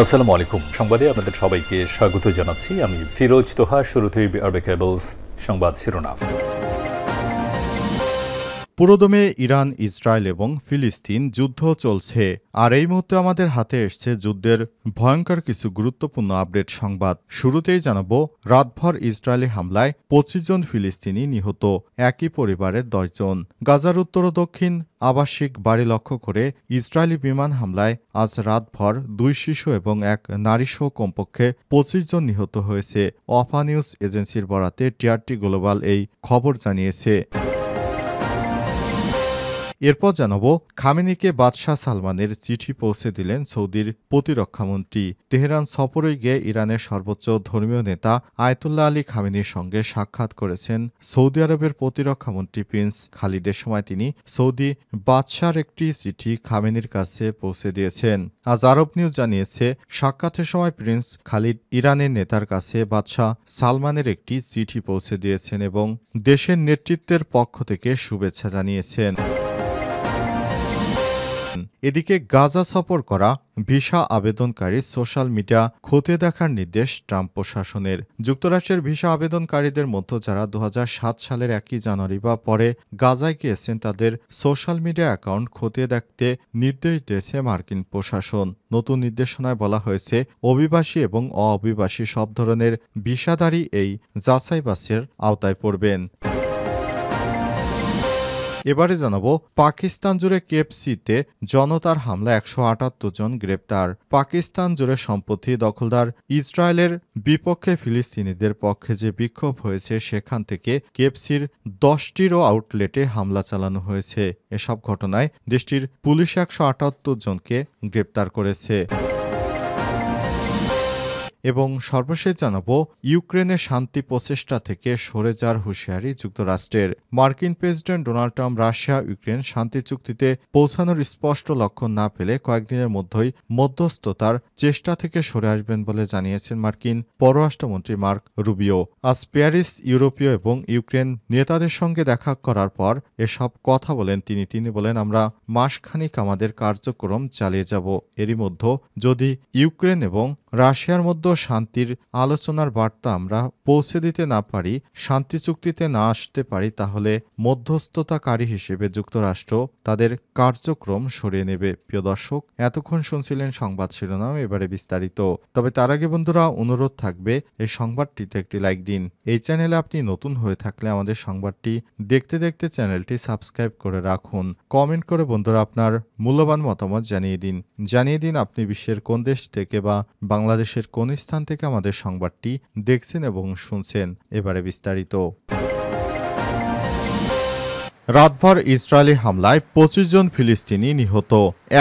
আসসালামু আলাইকুম। সংবাদে আপনাদের সবাইকে স্বাগত জানাচ্ছি। আমি ফিরোজ তোহা। শুরুতেই আরবে কেবলস সংবাদ শিরোনাম। পুরোদমে ইরান, ইসরায়েল এবং ফিলিস্তিন যুদ্ধ চলছে, আর এই মুহূর্তে আমাদের হাতে এসছে যুদ্ধের ভয়ঙ্কর কিছু গুরুত্বপূর্ণ আপডেট সংবাদ। শুরুতেই জানাবো, রাতভর ইসরায়েলি হামলায় 25 জন ফিলিস্তিনি নিহত, একই পরিবারের 10 জন। গাজার উত্তর ও দক্ষিণ আবাসিক বাড়ি লক্ষ্য করে ইসরায়েলি বিমান হামলায় আজ রাতভর 2 শিশু এবং 1 নারীসহ কমপক্ষে 25 জন নিহত হয়েছে। ওয়াফা নিউজ এজেন্সির বরাতে টিআরটি গ্লোবাল এই খবর জানিয়েছে। এরপর জানাবো, খামেনিকে বাদশাহ সালমানের চিঠি পৌঁছে দিলেন সৌদির প্রতিরক্ষামন্ত্রী। তেহরান সফরে গিয়ে ইরানের সর্বোচ্চ ধর্মীয় নেতা আয়াতুল্লাহ আলী খামেনির সঙ্গে সাক্ষাৎ করেছেন সৌদি আরবের প্রতিরক্ষামন্ত্রী প্রিন্স খালিদের। সময় তিনি সৌদি বাদশার একটি চিঠি খামেনির কাছে পৌঁছে দিয়েছেন। আজ আরব নিউজ জানিয়েছে, সাক্ষাতের সময় প্রিন্স খালিদ ইরানের নেতার কাছে বাদশাহ সালমানের একটি চিঠি পৌঁছে দিয়েছেন এবং দেশের নেতৃত্বের পক্ষ থেকে শুভেচ্ছা জানিয়েছেন। এদিকে গাজা সফর করা ভিসা আবেদনকারী সোশ্যাল মিডিয়া খতিয়ে দেখার নির্দেশ ট্রাম্প প্রশাসনের। যুক্তরাষ্ট্রের ভিসা আবেদনকারীদের মধ্যে যারা 2007 সালের 1 জানুয়ারি বা পরে গাজায় গিয়েছেন তাদের সোশ্যাল মিডিয়া অ্যাকাউন্ট খতিয়ে দেখতে নির্দেশ দিয়েছে মার্কিন প্রশাসন। নতুন নির্দেশনায় বলা হয়েছে, অভিবাসী এবং অভিবাসী সব ধরনের ভিসাধারী এই যাচাই বাছাইয়ের আওতায় পড়বেন। এবারে জানাবো, পাকিস্তান জুড়ে কেএফসিতে জনতার হামলা 178 জন গ্রেপ্তার। পাকিস্তান জুড়ে সম্প্রতি দখলদার ইসরায়েলের বিপক্ষে ফিলিস্তিনিদের পক্ষে যে বিক্ষোভ হয়েছে, সেখান থেকে কেএফসির 10টিরও আউটলেটে হামলা চালানো হয়েছে। এসব ঘটনায় দেশটির পুলিশ 178 জনকে গ্রেপ্তার করেছে। এবং সর্বশেষ জানাবো, ইউক্রেনের শান্তি প্রচেষ্টা থেকে সরে যাওয়ার হুঁশিয়ারি যুক্তরাষ্ট্রের। মার্কিন president Donald Trump Russia Ukraine শান্তি চুক্তিতে পৌঁছানোর স্পষ্ট লক্ষণ না পেলে কয়েকদিনের মধ্যেই মধ্যস্থতার চেষ্টা থেকে সরে আসবেন বলে জানিয়েছেন মার্কিন পররাষ্ট্রমন্ত্রী মার্ক রুবিও। আজ প্যারিস ইউরোপীয় এবং ইউক্রেন নেতাদের সঙ্গে দেখা করার পর এসব কথা বলেন তিনি বলেন, আমরা মাসখানিক আমাদের কার্যক্রম চালিয়ে যাব। এরই মধ্যে যদি ইউক্রেন এবং রাশিয়ার মধ্যে শান্তির আলোচনার বার্তা আমরা পৌঁছে দিতে না পারি, শান্তি চুক্তিতে না আসতে পারি, তাহলে মধ্যস্থতাকারী হিসেবে যুক্তরাষ্ট্র তাদের কার্যক্রম সরিয়ে নেবে। প্রিয় দর্শক, এতক্ষণ শুনছিলেন সংবাদ শিরোনাম, এবারে বিস্তারিত। তবে তার আগে বন্ধুরা, অনুরোধ থাকবে এই সংবাদটিতে একটি লাইক দিন। এই চ্যানেলে আপনি নতুন হয়ে থাকলে আমাদের সংবাদটি দেখতে দেখতে চ্যানেলটি সাবস্ক্রাইব করে রাখুন। কমেন্ট করে বন্ধুরা আপনার মূল্যবান মতামত জানিয়ে দিন আপনি বিশ্বের কোন দেশ থেকে বা বাংলাদেশের কোন স্থান থেকে আমাদের সংবাদটি দেখছেন এবং শুনছেন। এবারে বিস্তারিত। রাতভর ইসরায়েলি হামলায় 25 জন ফিলিস্তিনি নিহত,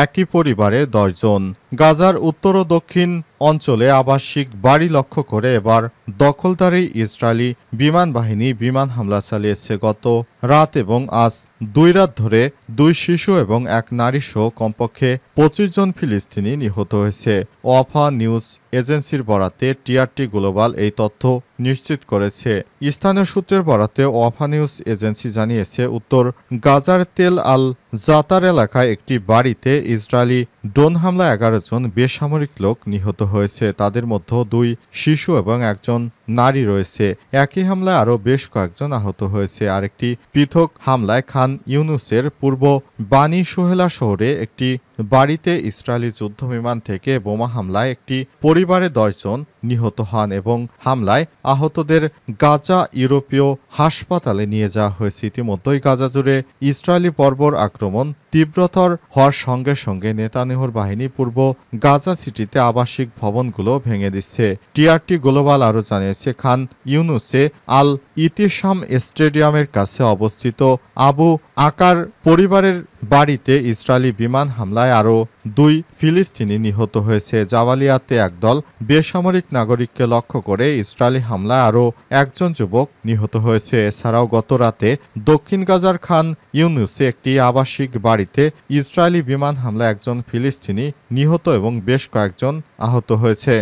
একই পরিবারের 10 জন। গাজার উত্তর ও দক্ষিণ অঞ্চলে আবাসিক বাড়ি লক্ষ্য করে এবার দখলদারি ইসরায়েলি বিমান বাহিনী বিমান হামলা চালিয়েছে। গত রাত এবং আজ 2 রাত ধরে 2 শিশু এবং 1 নারীসহ কমপক্ষে 25 জন ফিলিস্তিনি নিহত হয়েছে। ওয়াফা নিউজ এজেন্সির বরাতে টিআরটি গ্লোবাল এই তথ্য নিশ্চিত করেছে। স্থানীয় সূত্রের বরাতে ওয়াফা নিউজ এজেন্সি জানিয়েছে, উত্তর গাজার তেল আল জাতার এলাকায় একটি বাড়িতে ইসরায়েলি ড্রোন হামলায় 11 জন বেসামরিক লোক নিহত হয়েছে। তাদের মধ্যে 2 শিশু এবং 1 জন নারী রয়েছে। একই হামলায় আরও বেশ কয়েকজন আহত হয়েছে। আরেকটি পৃথক হামলায় খান ইউনুসের পূর্ব বানি সোহেলা শহরে একটি বাড়িতে ইসরায়েলি যুদ্ধবিমান থেকে বোমা হামলায় একটি পরিবারে 10 জন নিহত হন এবং হামলায় আহতদের গাজা ইউরোপীয় হাসপাতালে নিয়ে যাওয়া হয়েছে। ইতিমধ্যেই গাজা জুড়ে ইসরায়েলি বর্বর আক্রমণ তীব্রতর হওয়ার সঙ্গে সঙ্গে নেতানিয়াহুর বাহিনী পূর্ব গাজা সিটিতে আবাসিক ভবনগুলো ভেঙে দিচ্ছে। টিআরটি গ্লোবাল আরও জানিয়েছে, খান ইউনুসে আল ইতিসাম স্টেডিয়ামের কাছে অবস্থিত আবু আকার পরিবারের বাড়িতে ইসরায়েলি বিমান হামলায় আরও 2 ফিলিস্তিনি নিহত হয়েছে। জাওয়ালিয়াতে একদল বেসামরিক নাগরিককে লক্ষ্য করে ইসরায়েলি হামলায় আরও 1 জন যুবক নিহত হয়েছে। এছাড়াও গত রাতে দক্ষিণ গাজার খান ইউনুসে একটি আবাসিক বাড়িতে ইসরায়েলি বিমান হামলায় 1 জন ফিলিস্তিনি নিহত এবং বেশ কয়েকজন আহত হয়েছে।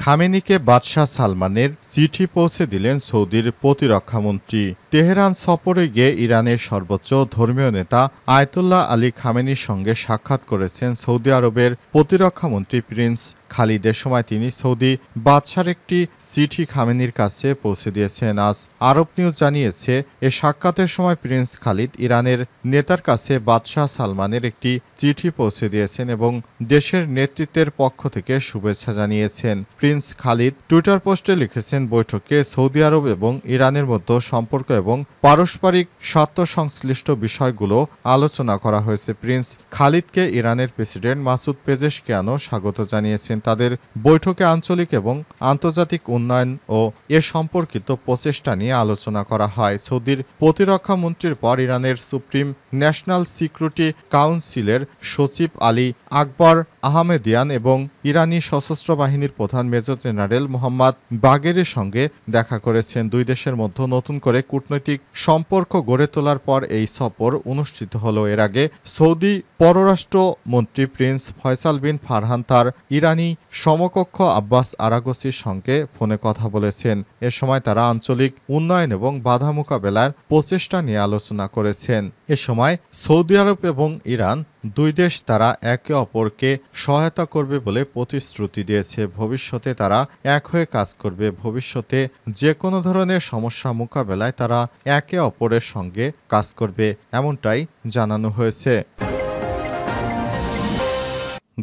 খামেনিকে বাদশাহ সালমানের চিঠি পৌঁছে দিলেন সৌদির প্রতিরক্ষামন্ত্রী। তেহরান সফরে গিয়ে ইরানের সর্বোচ্চ ধর্মীয় নেতা আয়াতুল্লাহ আলী খামেনির সঙ্গে সাক্ষাৎ করেছেন সৌদি আরবের প্রতিরক্ষামন্ত্রী প্রিন্স খালিদ। এ সময় তিনি সৌদি বাদশার একটি চিঠি খামেনির কাছে পৌঁছে দিয়েছেন। আজ আরব নিউজ জানিয়েছে, এ সাক্ষাতের সময় প্রিন্স খালিদ ইরানের নেতার কাছে বাদশাহ সালমানের একটি চিঠি পৌঁছে দিয়েছেন এবং দেশের নেতৃত্বের পক্ষ থেকে শুভেচ্ছা জানিয়েছেন। প্রিন্স খালিদ টুইটার পোস্টে লিখেছেন, বৈঠকে সৌদি আরব এবং ইরানের মধ্যে সম্পর্ক এবং পারস্পরিক স্বার্থ সংশ্লিষ্ট বিষয়গুলো আলোচনা করা হয়েছে। প্রিন্স খালিদকে ইরানের প্রেসিডেন্ট মাসুদ পেজেশকিয়ানও স্বাগত জানিয়েছেন। তাদের বৈঠকে আঞ্চলিক এবং আন্তর্জাতিক উন্নয়ন ও এ সম্পর্কিত প্রচেষ্টা নিয়ে আলোচনা করা হয়। সৌদির প্রতিরক্ষা মন্ত্রীর পর ইরানের সুপ্রিম ন্যাশনাল সিকিউরিটি কাউন্সিলের সচিব আলী আকবর আহমেদিয়ান এবং ইরানি সশস্ত্র বাহিনীর প্রধান মেজর জেনারেল মোহাম্মদ বাগেরের সঙ্গে দেখা করেছেন। দুই দেশের মধ্যে নতুন করে কূটনৈতিক সম্পর্ক গড়ে তোলার পর এই সফর অনুষ্ঠিত হলো। এর আগে সৌদি পররাষ্ট্রমন্ত্রী প্রিন্স ফয়সাল বিন ফারহান তার ইরানি সমকক্ষ আব্বাস আরাগসির সঙ্গে ফোনে কথা বলেছেন। এ সময় তারা আঞ্চলিক উন্নয়ন এবং বাধা মোকাবেলার প্রচেষ্টা নিয়ে আলোচনা করেছেন। এ সময় সৌদি আরব এবং ইরান দুই দেশ তারা একে অপরকে সহায়তা করবে বলে প্রতিশ্রুতি দিয়েছে। ভবিষ্যতে তারা এক হয়ে কাজ করবে। ভবিষ্যতে যে কোনো ধরনের সমস্যা মোকাবেলায় তারা একে অপরের সঙ্গে কাজ করবে, এমনটাই জানানো হয়েছে।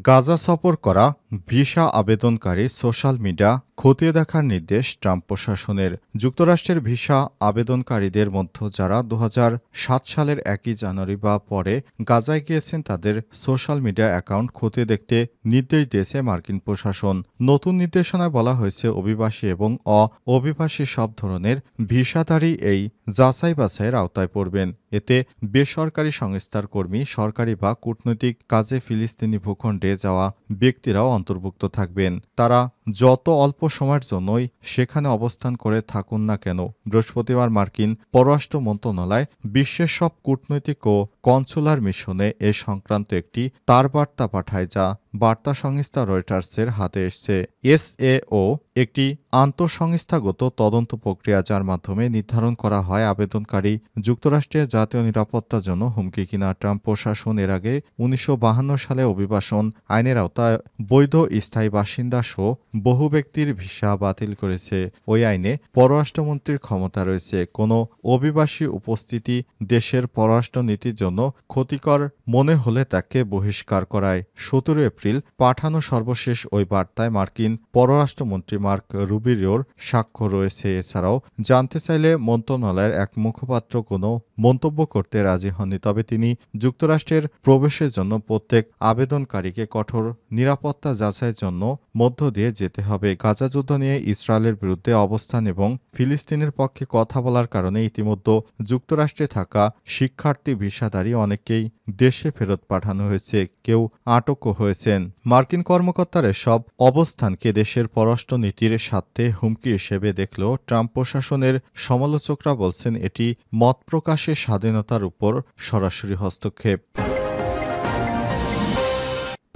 গাজা সফর করা ভিসা আবেদনকারী সোশ্যাল মিডিয়া খতিয়ে দেখার নির্দেশ ট্রাম্প প্রশাসনের। যুক্তরাষ্ট্রের ভিসা আবেদনকারীদের মধ্যে যারা 2007 সালের 1 জানুয়ারি বা পরে গাজায় গিয়েছেন তাদের সোশ্যাল মিডিয়া অ্যাকাউন্ট খতিয়ে দেখতে নির্দেশ দিয়েছে মার্কিন প্রশাসন। নতুন নির্দেশনায় বলা হয়েছে, অভিবাসী এবং অভিবাসী সব ধরনের ভিসাধারী এই যাচাই বাছাইয়ের আওতায় পড়বেন। এতে বেসরকারি সংস্থার কর্মী, সরকারি বা কূটনৈতিক কাজে ফিলিস্তিনি ভূখণ্ডে যাওয়া ব্যক্তিরাও অন্তর্ভুক্ত থাকবেন। তারা যত অল্প সময়ের জন্যই সেখানে অবস্থান করে থাকুন না কেন। বৃহস্পতিবার মার্কিন পররাষ্ট্র মন্ত্রণালয় বিশ্বের সব কূটনৈতিক ও কনসুলার মিশনে এ সংক্রান্ত একটি তারবার্তা পাঠায়, যা বার্তা সংস্থা রয়টার্সের হাতে এসেছে। এসএও একটি আন্তঃসংস্থাগত তদন্ত প্রক্রিয়া, যার মাধ্যমে নির্ধারণ করা হয় আবেদনকারী যুক্তরাষ্ট্রের জাতীয় নিরাপত্তার জন্য হুমকি কিনা। ট্রাম্প প্রশাসন এর আগে 1952 সালে অভিবাসন আইনের আওতায় বৈধ স্থায়ী বাসিন্দা সহ বহু ব্যক্তির ভিসা বাতিল করেছে। ওই আইনে পররাষ্ট্রমন্ত্রীর ক্ষমতা রয়েছে কোনো অভিবাসী উপস্থিতি দেশের পররাষ্ট্র নীতির জন্য ক্ষতিকর মনে হলে তাকে বহিষ্কার করায়। 17 এপ্রিল পাঠানো সর্বশেষ ওই বার্তায় মার্কিন পররাষ্ট্রমন্ত্রী মার্ক রুবিওর স্বাক্ষর রয়েছে। এছাড়াও জানতে চাইলে মন্ত্রণালয়ের এক মুখপাত্র কোনো মন্তব্য করতে রাজি হননি। তবে তিনি যুক্তরাষ্ট্রের প্রবেশের জন্য প্রত্যেক আবেদনকারীকে কঠোর নিরাপত্তা যাচাইয়ের জন্য মধ্য দিয়ে যেতে হবে। গাজা যুদ্ধ নিয়ে ইসরায়েলের বিরুদ্ধে অবস্থান এবং ফিলিস্তিনের পক্ষে কথা বলার কারণে ইতিমধ্যে যুক্তরাষ্ট্রে থাকা শিক্ষার্থী ভিসাধারী অনেকেই দেশে ফেরত পাঠানো হয়েছে, কেউ আটকও হয়েছেন। মার্কিন কর্মকর্তারা সব অবস্থানকে দেশের পররাষ্ট্র নীতির স্বার্থে হুমকি হিসেবে দেখলেও ট্রাম্প প্রশাসনের সমালোচকরা বলছেন এটি মত প্রকাশের স্বাধীনতার উপর সরাসরি হস্তক্ষেপ।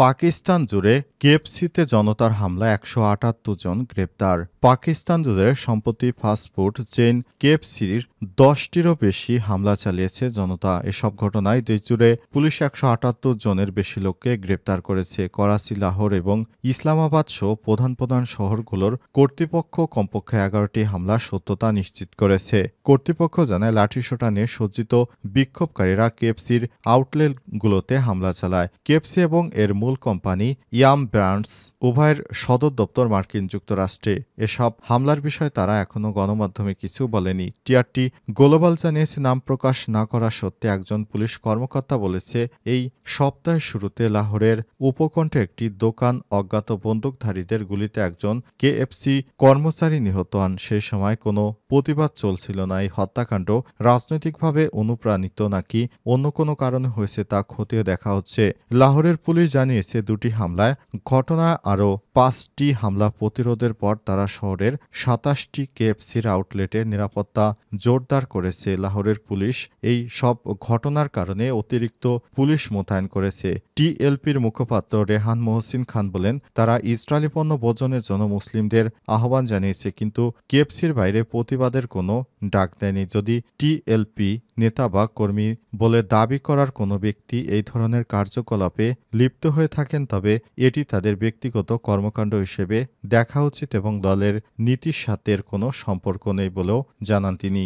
পাকিস্তান জুড়ে কেএফসিতে জনতার হামলায় 178 জন গ্রেপ্তার। পাকিস্তান জুড়ে সম্প্রতি ফাস্টফুড চেইন কেএফসির 10টিরও বেশি হামলা চালিয়েছে জনতা। এসব ঘটনায় দেশজুড়ে পুলিশ 178 জনের বেশি লোককে গ্রেপ্তার করেছে। করাচি, লাহোর এবং ইসলামাবাদ সহ প্রধান প্রধান শহরগুলোর কর্তৃপক্ষ কমপক্ষে 11টি হামলার সত্যতা নিশ্চিত করেছে। কর্তৃপক্ষ জানায়, লাঠিসোঁটা নিয়ে সজ্জিত বিক্ষোভকারীরা কেএফসির আউটলেটগুলোতে হামলা চালায়। কেএফসি এবং এর মূল কোম্পানি ইয়াম ব্র্যান্ডস উভয়ের সদর দপ্তর মার্কিন যুক্তরাষ্ট্রে। এসব হামলার বিষয়ে তারা এখনও গণমাধ্যমে কিছু বলেনি। টিআরটি গ্লোবাল জানিয়েছে, নাম প্রকাশ না করা সত্ত্বে একজন পুলিশ কর্মকর্তা বলেছে, এই সপ্তাহের শুরুতে লাহোরের উপকণ্ঠে একটি দোকান অজ্ঞাত বন্দুকধারীদের গুলিতে একজন কেএফসি কর্মচারী নিহত হন। সেই সময় কোনো প্রতিবাদ চলছিল না। এই হত্যাকাণ্ড রাজনৈতিকভাবে অনুপ্রাণিত নাকি অন্য কোনো কারণে হয়েছে তা খতিয়ে দেখা হচ্ছে। লাহোরের পুলিশ জানিয়েছে, দুটি হামলায় ঘটনা আরও 5টি হামলা প্রতিরোধের পর তারা শহরের 27টি কেএফসির আউটলেটে নিরাপত্তা জোরদার করেছে। লাহোরের পুলিশ এই সব ঘটনার কারণে অতিরিক্ত পুলিশ মোতায়েন করেছে। টিএলপির মুখপাত্র রেহান মহসিন খান বলেন, তারা ইসরায়েলি পণ্য বর্জনের জন্য মুসলিমদের আহ্বান জানিয়েছে, কিন্তু কেএফসির বাইরে প্রতিবাদের কোনো ডাক দেয়নি। যদি টিএলপি নেতা বা কর্মী বলে দাবি করার কোনো ব্যক্তি এই ধরনের কার্যকলাপে লিপ্ত হয়ে থাকেন, তবে এটি তাদের ব্যক্তিগত কর্মকাণ্ড হিসেবে দেখা উচিত এবং দলের নীতির সাথে এর কোনো সম্পর্ক নেই বলেও জানান তিনি।